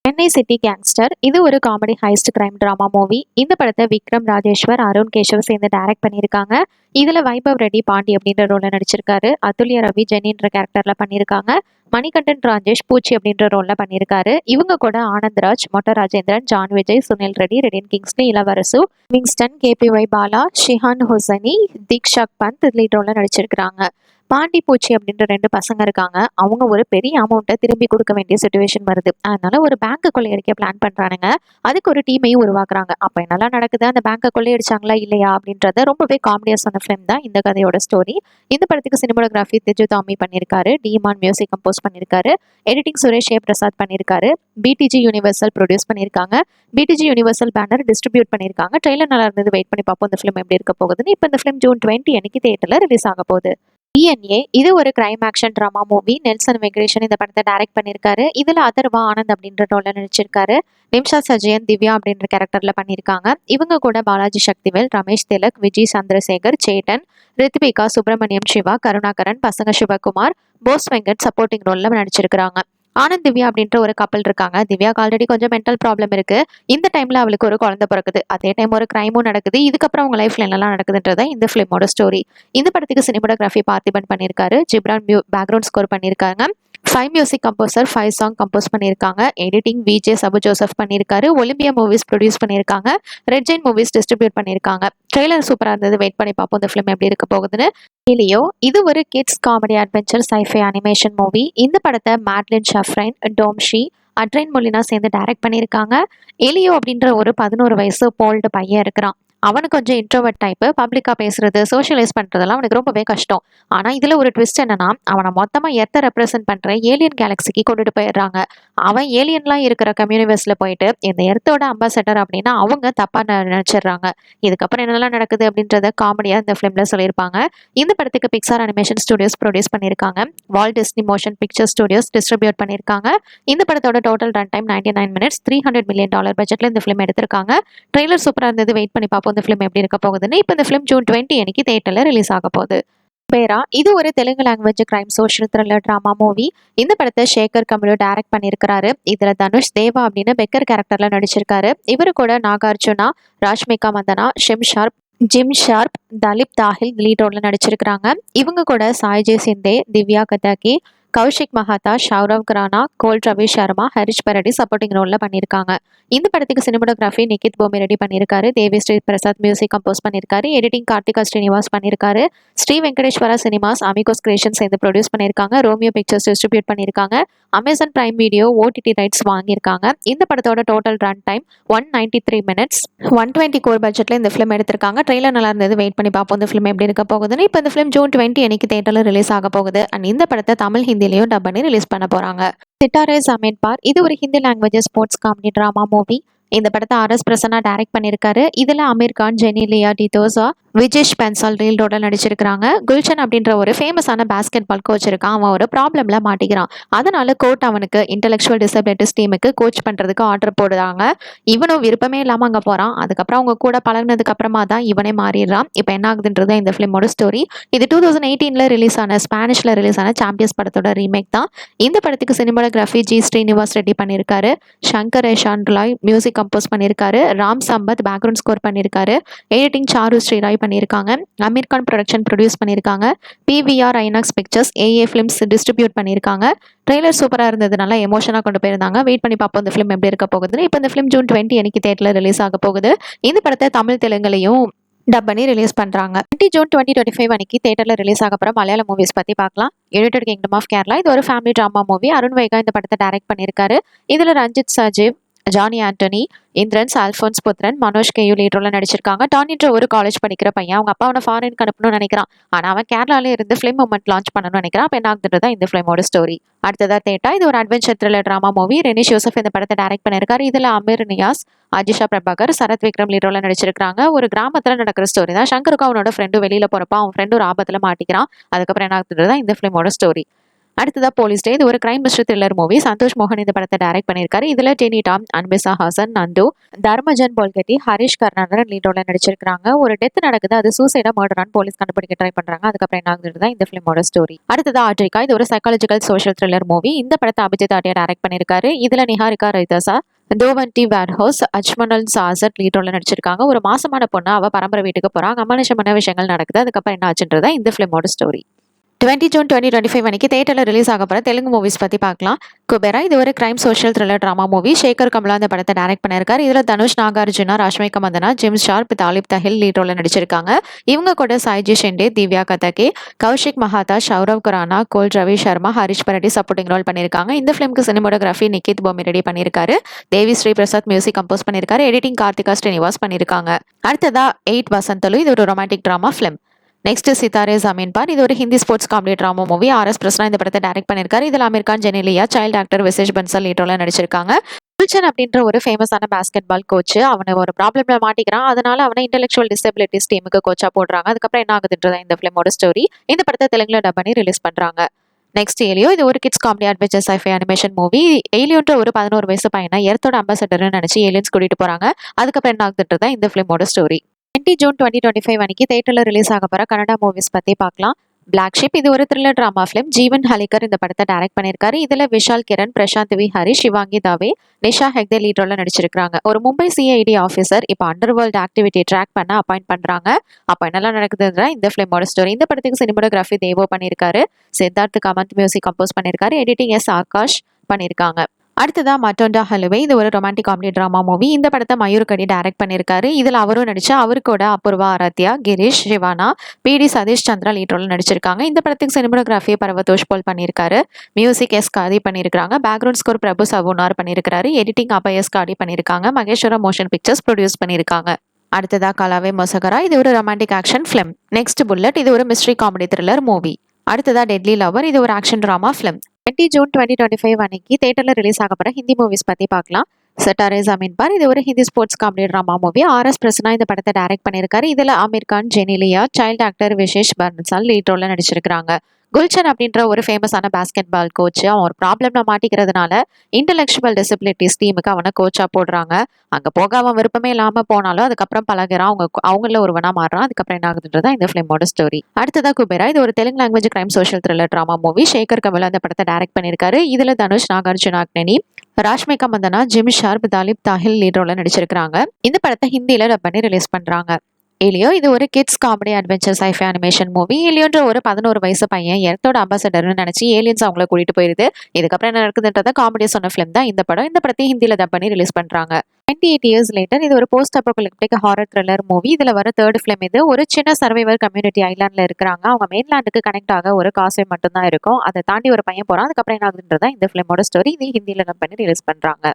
Chennai city gangster இது ஒரு comedy heist crime drama movie. இந்த படத்தை விக்ரம் ராஜேஸ்வர், அருண் கேஷவ் சேர்ந்து டைரக்ட் பண்ணியிருக்காங்க. இதுல வைபவ் ரெட்டி பாண்டி அப்படின்ற ரோல்ல நடிச்சிருக்காரு. அதுல்யா ரவி ஜெனின்ற கேரக்டர்ல பண்ணியிருக்காங்க. மணிகண்டன் ராஜேஷ் பூச்சி அப்படின்ற ரோல்ல பண்ணியிருக்காரு. இவங்க கூட ஆனந்த்ராஜ், மொட்ட ராஜேந்திரன், ஜான் விஜய், சுனில் ரெட்டி, ரெடின் கிங்ஸ்லி, இளவரசு, Wingston, KPY Bala, Shihan Husaini, தீக்ஷாக் bandh lead ரோல்ல நடிச்சிருக்காங்க. பாண்டி பூச்சி அப்படின்ற 2 பசங்க இருக்காங்க. அவங்க ஒரு பெரிய அமௌண்ட்டை திரும்பி கொடுக்க வேண்டிய சுச்சுவேஷன் வருது. அதனால ஒரு பேங்க் கொள்ளையடிக்க பிளான் பண்றானுங்க. அதுக்கு ஒரு டீமையும் உருவாக்குறாங்க. அப்ப என்னெல்லாம் நடக்குது, அந்த பேங்கை கொள்ளையடிச்சாங்களா இல்லையா அப்படின்றத ரொம்பவே காமெடியா சொன்ன ஃபிலிம் தான் இந்த கதையோட ஸ்டோரி. இந்த படத்துக்கு சினிமோகிராஃபி திஜு தாமி பண்ணியிருக்காரு. டிமான் மியூசிக் கம்போஸ் பண்ணியிருக்காரு. எடிட்டிங் சுரேஷ் ஏ பிரசாத் பண்ணியிருக்காரு. பிடிஜி யூனிவர்சல் ப்ரொடியூஸ் பண்ணியிருக்காங்க. பிடிஜி யூனிவர்சல் பேனர் டிஸ்ட்ரிபியூட் பண்ணியிருக்காங்க. ட்ரெய்லர் நல்லா இருந்தது. வெயிட் பண்ணி பார்ப்போம் இந்த ஃபிலிம் எப்படி இருக்க போகுதுன்னு. இப்போ இந்த ஃபிலிம் ஜூன் 20 அன்னைக்கு தியேட்டர்ல ரிலீஸ் ஆக போகுது. டிஎன்ஏ இது ஒரு crime action drama movie. Nelson Venkatesan இந்த படத்தை டைரக்ட் பண்ணியிருக்காரு. இதுல அதர்வா ஆனந்த் அப்படின்ற ரோல்ல நடிச்சிருக்காரு. நிம்ஷா சஜயன், திவ்யா அப்படின்ற கேரக்டர்ல பண்ணியிருக்காங்க. இவங்க கூட பாலாஜி சக்திவேல், ரமேஷ் திலக், விஜய் சந்திரசேகர், சேட்டன், ரித்விகா, சுப்பிரமணியம் சிவா, கருணாகரன், பசங்க சிவகுமார், போஸ் வெங்கட் சப்போர்ட்டிங் ரோல்ல நடிச்சிருக்காங்க. ஆனந்த் திவ்யா அப்படின்ற ஒரு கப்பல் இருக்காங்க. திவ்யாக்கு ஆல்ரெடி கொஞ்சம் மென்டல் ப்ராப்ளம் இருக்கு. இந்த டைம்ல அவளுக்கு ஒரு குழந்தை பிறக்குது. அதே டைம் ஒரு கிரைமும் நடக்குது. இதுக்கப்புறம் அவங்க லைஃப்ல என்னெல்லாம் நடக்குதுன்றத இந்த ஃபிலிமோட ஸ்டோரி. இந்த படத்துக்கு சினிமோகிராஃபி பார்த்திபன் பண்ணியிருக்காரு. ஜிப்ரான் பேக்ரவுண்ட் ஸ்கோர் பண்ணியிருக்காங்க. 5 மியூசிக் கம்போசர் 5 சாங் கம்போஸ் பண்ணியிருக்காங்க. எடிட்டிங் விஜே சபு ஜோசப் பண்ணியிருக்காரு. ஒலிம்பியா மூவிஸ் ப்ரொடியூஸ் பண்ணியிருக்காங்க. ரெட் ஜெயின் மூவிஸ் டிஸ்ட்ரிபியூட் பண்ணியிருக்காங்க. ட்ரெய்லர் சூப்பராக இருந்தது. வெயிட் பண்ணி பார்ப்போம் இந்த ஃபிலிம் எப்படி இருக்க போகுதுன்னு. எலியோ இது ஒரு kids comedy adventure sci-fi animation movie. இந்த படத்தை மேட்லின் ஷஃப்ரைன், டோம்ஷி, அட்ரைன் மொலினா சேர்ந்து டைரக்ட் பண்ணியிருக்காங்க. எலியோ அப்படின்ற ஒரு 11 வயசு போல்டு பையன் இருக்கிறான். அவனுக்கு கொஞ்சம் இன்ட்ரோவர்ட் டைப்பு. பப்ளிக்காக பேசுறது, சோஷியலைஸ் பண்ணுறதெல்லாம் அவனுக்கு ரொம்பவே கஷ்டம். ஆனால் இதில் ஒரு ட்விஸ்ட் என்னன்னா, அவனை மொத்தமாக எர்த்தை ரெப்ரசென்ட் பண்ணுற ஏலியன் கேலக்சிக்கு கொண்டுட்டு போயிடுறாங்க. அவன் ஏலியன்லாம் இருக்கிற கம்யூனிவர்ஸில் போயிட்டு இந்த எர்த்தோட அம்பாசடர் அப்படின்னா அவங்க தப்பாக நினச்சிடுறாங்க. இதுக்கப்புறம் என்னெல்லாம் நடக்குது அப்படின்றத காமெடியாக இந்த ஃபிலிமில் சொல்லியிருப்பாங்க. இந்த படத்துக்கு பிக்சார் அனிமேஷன் ஸ்டுடியோஸ் ப்ரொடியூஸ் பண்ணியிருக்காங்க. Walt Disney motion picture studios distribute பண்ணியிருக்காங்க. இந்த படத்தோட total run time 99 minutes. $300 million பட்ஜெட்டில் இந்த ஃபிலிம் எடுத்திருக்காங்க. ட்ரெய்லர் சூப்பராக இருந்தது. வெயிட் பண்ணி பார்ப்போம் இந்த ஃபிலிம் எப்படி இருக்க போகுதுன்னு. இப்போ இந்த ஃபிலிம் ஜூன் 20 அன்னைக்கு தியேட்டர்ல ரிலீஸ் ஆக போகுது. பேரா இது ஒரு Telugu language crime social thriller drama movie. இந்த படத்தை சேகர் கமலு டைரக்ட் பண்ணியிருக்காரு. இதுல தனுஷ் தேவா அப்படின்னு பெக்கர் கேரக்டர்ல நடிச்சிருக்காரு. இவரு கூட Nagarjuna, Rashmika Mandanna, gym Sarbh, Dalip Tahil lead ரோல்ல நடிச்சிருக்காங்க. இவங்க கூட சாய்ஜே சிந்தே, திவ்யா கதாக்கி, கௌஷிக் மஹாத்தா, ஷௌரவ் கரானா, கோல் ரவி சர்மா, ஹரிஷ் பரடி சப்போர்ட்டிங் ரோல்ல பண்ணியிருக்காங்க. இந்த படத்துக்கு சினிமோகிராஃபி நிகித் போமி ரெடி பண்ணியிருக்காரு. தேவி ஸ்ரீ பிரசாத் மியூசிக் கம்போஸ் பண்ணியிருக்காரு. எடிட்டிங் கார்த்திகா ஸ்ரீனிவாஸ் பண்ணியிருக்காரு. Sri Venkateswara cinemas, Amigos creation சேர்ந்து ப்ரொடியூஸ் பண்ணியிருக்காங்க. ரோமியோ பிக்சர்ஸ் டிஸ்ட்ரிபியூட் பண்ணியிருக்காங்க. Amazon Prime Video OTT rights வாங்கியிருக்காங்க. இந்த படத்தோட total run time 193 minutes. 120 core பட்ஜெட்ல இந்த ஃபிலிம் எடுத்திருக்காங்க. ட்ரெய்லர் நல்லா இருந்தது. வெயிட் பண்ணி பார்ப்போம் இந்த ஃபிலிம் எப்படி இருக்க போகுதுன்னு. இப்போ இந்த ஃபிலிம் ஜூன் 20 அன்னைக்கு தியேட்டர்ல ரிலீஸ் ஆக போகுது. அண்ட் இந்த படத்தை தமிழ் ஹிந்திலையும் டப் பண்ணி ரிலீஸ் பண்ண போறாங்க. சிட்டாரே ஜமீன் பார் இது ஒரு Hindi language sports comedy drama movie. இந்த படத்தை ஆர்எஸ் பிரசன்னா டைரக்ட் பண்ணியிருக்காரு. இதுல அமீர் கான், ஜெனிலியா டிடோசா, விஜேஷ் பென்சால் ரீல் ரோட நடிச்சிருக்காங்க. குல்ஷன் அப்படின்ற ஒரு ஃபேமஸான பாஸ்கெட் பால் கோச் இருக்கான். அவன் ஒரு ப்ராப்ளம்ல மாட்டிக்கிறான். அதனால கோர்ட் அவனுக்கு இன்டெலெக்சுவல் டிசபிலிட்டிஸ் டீமுக்கு கோச் பண்றதுக்கு ஆர்டர் போடுறாங்க. இவனும் விருப்பமே இல்லாம அங்க போறான். அதுக்கப்புறம் அவங்க கூட பழகினதுக்கு அப்புறமா தான் இவனே மாறிடுறான். இப்போ என்ன ஆகுதுன்றது இந்த ஃபிலிமோட ஸ்டோரி. இது 2018ல ரிலீஸ் ஆன ஸ்பானிஷ்ல ரிலீஸ் ஆன சாம்பியன்ஸ் படத்தோட ரீமேக் தான். இந்த படத்துக்கு சினிமோகிராஃபி ஜி ஸ்ரீனிவாஸ் ரெட்டி பண்ணியிருக்காரு. சங்கர் ஏஷான் ராய் மியூசிக் கம்போஸ் பண்ணியிருக்காரு. ராம் சம்பத் பேக்ரவுண்ட் ஸ்கோர் பண்ணியிருக்காரு. எடிட்டிங் சாரு ஸ்ரீராய் பண்ணியிருக்காங்க. அமீர் கான் ப்ரொடக்ஷன் ப்ரொடியூஸ் பண்ணியிருக்காங்க. PVR INOX pictures AA films distribute பண்ணியிருக்காங்க. ட்ரெய்லர் சூப்பராக இருந்ததுனால எமோஷனாக கொண்டு போயிருந்தாங்க. வெயிட் பண்ணி பார்ப்போம் இந்த ஃபிலிம் எப்படி இருக்க போகுதுன்னு. இப்போ இந்த ஃபிலிம் ஜூன் 20 அன்னைக்கு தியேட்டர்ல ரிலீஸ் ஆக போகுது. இந்த படத்தை தமிழ் தெலுங்குலையும் டப் பண்ணி ரிலீஸ் பண்றாங்க. 20 ஜூன் 2025 அன்னைக்கு தியேட்டர்ல ரிலீஸ் ஆக போற மலையாள மூவிஸ் பத்தி பார்க்கலாம். யுனைடெட் கிங்டம் ஆஃப் கேரளா இது ஒரு family drama movie. Arun Vaiga இந்த படத்தை டைரக்ட் பண்ணியிருக்காரு. இதுல ரஞ்சித் சஜீவ், ஜானி ஆண்டனி, இந்திரன்ஸ், அல்ஃபோன்ஸ் புத்ரன், மனோஜ் கேயு லீட் ரோல்ல நடிச்சிருக்காங்க. டானின்ற ஒரு காலேஜ் படிக்கிற பையன். அவங்க அப்பா அவனை ஃபாரினுக்கு அனுப்பணும்னு நினைக்கிறான். ஆனா அவன் கேரளாலே இருந்து ஃபிலிம் மூமெண்ட் லான்ச் பண்ணணும்னு நினைக்கிறான். அப்ப என்ன ஆகுதுன்றதா இந்த ஃபிலிமோட ஸ்டோரி. அடுத்ததா தேட்டா இது ஒரு adventure thriller drama movie. Renish Yoosaf இந்த படத்தை டைரக்ட் பண்ணியிருக்காரு. இதுல அமீர் நியாஸ், அஜிஷா பிரபாகர், சரத் விக்ரம் லீட் ரோல்ல நடிச்சிருக்காங்க. ஒரு கிராமத்துல நடக்கிற ஸ்டோரி தான். சங்கருக்கு அவனோட ஃப்ரெண்டும் வெளியில போறப்ப அவன் ஃப்ரெண்டு ஒரு ஆபத்துல மாட்டிக்கிறான். அதுக்கப்புறம் என்ன ஆகுதுன்றதா இந்த ஃபிலிமோட ஸ்டோரி. அடுத்ததா போலீஸ் டே. இது ஒரு crime mystery thriller movie. Santhosh மோகன் இந்த படத்தை டைரக்ட் பண்ணியிருக்காரு. இதுல டெனி டாம், அன்பிசா ஹாசன், நந்து, தர்மஜன் போல்கட்டி, ஹரிஷ் கருணாகரன் லீட் ரோல்ல நடிச்சிருக்காங்க. ஒரு டெத் நடக்குது, அது சூசைடா மர்டரான்னு போலீஸ் கண்டுபிடிக்க ட்ரை பண்றாங்க. அதுக்கப்புறம் என்ன ஆகுது தான் இந்த ஃபிலிமோட ஸ்டோரி. அடுத்ததா ஆட்ரிகா. இது ஒரு சைக்காலஜிக்கல் சோஷியல் த்ரில்லர் மூவி. இந்த படத்தை அபிஜித் ஆட்டியா டைரக்ட் பண்ணியிருக்காரு. இதுல நிஹாரிகா ரைதாசா, தோவன்டி வேர்ஹவுஸ், அஜ்மனல் சாசட் லீட் ரோல்ல நடிச்சிருக்காங்க. ஒரு மாசமான பொண்ணு அவ பரம்பரை வீட்டுக்கு போறாங்க. அமானுஷமான விஷயங்கள் நடக்குது. அதுக்கப்புறம் என்ன ஆச்சுன்றதா இந்த ஃபிலிமோட ஸ்டோரி. 20 ஜூன் 2025 அன்னைக்கு தேட்டரில் ரிலீஸ் ஆக போகிற தெலுங்கு மூவிஸ் பற்றி பார்க்கலாம். குபேரா. இது ஒரு crime social thriller drama movie. Sekhar Kammula இந்த படத்தை டைரக்ட் பண்ணியிருக்காரு. இதில் தனுஷ், நாகார்ஜுனா, ராஷ்மிகா மந்தனா, ஜிம் ஷார்ப், தாலிப் தஹில் லீட் ரோலில் நடிச்சிருக்காங்க. இவங்க கூட சாய்ஜி ஷெண்டே, திவ்யா கதகே, கௌஷிக் மஹாதா, ஷௌரவ் குரானா, கோல் ரவி சர்மா, ஹரிஷ் பரடி சப்போர்ட்டிங் ரோல் பண்ணியிருக்காங்க. இந்த ஃபிலிம்க்கு சினிமோட்டோகிராஃபி நிக்கித் பொம்மி ரெடி பண்ணியிருக்காரு. தேவி ஸ்ரீ பிரசாத் மியூசிக் கம்போஸ் பண்ணியிருக்காரு. எடிட்டிங் கார்த்திகா ஸ்ரீனிவாஸ் பண்ணியிருக்காங்க. அடுத்ததா 8 வசந்தலு. இது ஒரு ரொமான்டிக் ட்ராமா ஃபிலிம். நெக்ஸ்ட் சித்தாரே ஜமீன் பார். இது ஒரு Hindi sports comedy drama movie. RS Prasanna இந்த படத்தை டைரக்ட் பண்ணியிருக்காரு. இதில் அமீர் கான், ஜெனிலியா, சைல்டு ஆக்டர் விசேஷ் பன்சல் லீட்ரோல நடிச்சிருக்காங்க. குல்சன் அப்படின்ற ஒரு ஃபேமஸான பாஸ்கெட் பால் கோச். அவனை ஒரு ப்ராப்ளம்ல மாட்டிக்கிறான். அதனால அவனை இன்டெலெக்சுவல் டிசபிலிட்டிஸ் டீமுக்கு கோச்சா போடுறாங்க. அதுக்கப்புறம் என்ன ஆகுதுன்றதா இந்த ஃபிலிமோட ஸ்டோரி. இந்த படத்தை தெலுங்குல டப் பண்ணி ரிலீஸ் பண்றாங்க. Next Elio. இது ஒரு kids comedy adventure sci-fi animation movie. ஏலியோன்ற ஒரு 11 வயசு பையனை எர்த்தோட அம்பாசடர்னு நினைச்சு ஏலியன்ஸ் கூட்டிட்டு போறாங்க. அதுக்கப்புறம் என்ன ஆகுதுன்றதா இந்த ஃபிலிமோட ஸ்டோரி. 20 ஜூன் 2025 அன்னைக்கு தேட்டரில் ரிலீஸ் ஆக போகிற கன்னடா மூவிஸ் பற்றி பார்க்கலாம். Black ship. இது ஒரு thriller drama film. Jeevan Haligar இந்த படத்தை டைரக்ட் பண்ணியிருக்காரு. இதில் விஷால் கிரண், பிரசாந்த் வி ஹரி, சிவாங்கி தாவே, நிஷா ஹெக்தே லீட் ரோலில் நடிச்சிருக்காங்க. ஒரு மும்பை சிஐடி ஆஃபீஸர் இப்போ அண்டர் வேர்ல்டு ஆக்டிவிட்டி ட்ராக் பண்ண அப்பாயிண்ட் பண்ணுறாங்க. அப்போ என்னெல்லாம் நடக்குதுன்ற இந்த ஃபிலிமோட ஸ்டோரி. இந்த படத்துக்கு சினிமோட்டோகிராஃபி தேவோ பண்ணியிருக்காரு. சித்தார்த் காமந்த் மியூசிக் கம்போஸ் பண்ணியிருக்காரு. எடிட்டிங் ஆகாஷ் பண்ணியிருக்காங்க. அடுத்ததா மட்டோண்டா ஹலுவே. இது ஒரு ரொமான்டிக் காமெடி ட்ராமா மூவி. இந்த படத்தை மயூர்கடி டைரக்ட் பண்ணியிருக்காரு. இதில் அவரும் நடிச்சா அவருக்கூட Apoorva Aradhya, Girish, Shivana, PD Satish Chandra lead role நடிச்சிருக்காங்க. இந்த படத்துக்கு சினிமோகிராஃபி பரவதோஷ் போல் பண்ணியிருக்காரு. மியூசிக் காதி பண்ணியிருக்காங்க. பேக்ரவுண்ட் ஸ்கோர் பிரபு சவுனார் பண்ணியிருக்காரு. எடிட்டிங் காடி பண்ணியிருக்காங்க. மகேஸ்வரா மோஷன் பிக்சர்ஸ் ப்ரொடியூஸ் பண்ணியிருக்காங்க. அடுத்ததா கலாவே மொசகரா. இது ஒரு romantic action film. Next bullet. இது ஒரு மிஸ்ட்ரி காமெடி த்ரில்லர் மூவி. அடுத்ததா டெட்லி லவர். இது ஒரு ஆக்ஷன் ட்ராமா ஃபிலிம். 20 ஜூன் 2025 அன்னைக்கு தேட்டரில் ரிலீஸ் ஆக போகிற ஹிந்தி மூவிஸ் பற்றி பார்க்கலாம். சித்தாரே ஜமீன் பார். இது ஒரு Hindi sports comedy drama movie. RS Prasanna இந்த படத்தை டைரக்ட் பண்ணியிருக்காரு. இதில் Aamir Khan, Genelia, child actor Vishesh Bansal lead ரோலில் நடிச்சிருக்காங்க. குல்சன் அப்படின்ற ஒரு ஃபேமஸான பாஸ்கெட் பால் கோச். அவன் ஒரு ப்ராப்ளம்ல மாட்டிக்கிறதுனால இன்டெலெக்சுவல் டிசபிலிட்டிஸ் டீமுக்கு அவனை கோச்சா போடுறாங்க. அங்கே போக அவன் விருப்பமே இல்லாமல் போனாலும் அதுக்கப்புறம் பழகிறான். அவங்கள ஒருவனா மாறுறான். அதுக்கப்புறம் என்ன ஆகுதுன்றதா இந்த ஃபிலிமோட ஸ்டோரி. அடுத்ததா குபேரா. இது ஒரு Telugu language crime social thriller drama movie. Sekhar Kammula அந்த படத்தை டைரக்ட் பண்ணியிருக்காரு. இதில் Dhanush, Nagarjuna, Akkineni, Rashmika Mandanna, gym Sarbh, Dalip Tahil lead role நடிச்சிருக்காங்க. இந்த படத்தை ஹிந்தியில டப் பண்ணி ரிலீஸ் பண்றாங்க. ஏலியோ. இது ஒரு kids comedy adventure sci-fi animation movie. ஏலியோன்ற ஒரு 11 வயசு பையன் எர்த்தோட அம்பாசடர்னு நினைச்சு ஏலியன்ஸ் அவங்கள கூட்டிட்டு போயிருது. இதுக்கப்புறம் என்ன நடக்குதுன்றத காமெடியா சொன்ன ஃபிலிம் தான் இந்த படம். இந்த படத்தை ஹிந்தியில டப் பண்ணி ரிலீஸ் பண்றாங்க. 28 இயர்ஸ் லேட்டர். இது ஒரு post apocalyptic horror thriller movie. இதுல வர தேர்ட் ஃபிலிம் இது. ஒரு சின்ன சர்வைவர் கம்யூனிட்டி ஐலாண்ட்ல இருக்கிறாங்க. அவங்க மெயின்லாண்டுக்கு கனெக்ட் ஆக ஒரு காசே மட்டும் தான் இருக்கும். அதை தாண்டி ஒரு பையன் போறான். அதுக்கப்புறம் என்ன ஆகுதுன்றதா இந்த ஃபிலிமோட ஸ்டோரி. இது ஹிந்தியில டப் பண்ணி ரிலீஸ் பண்றாங்க.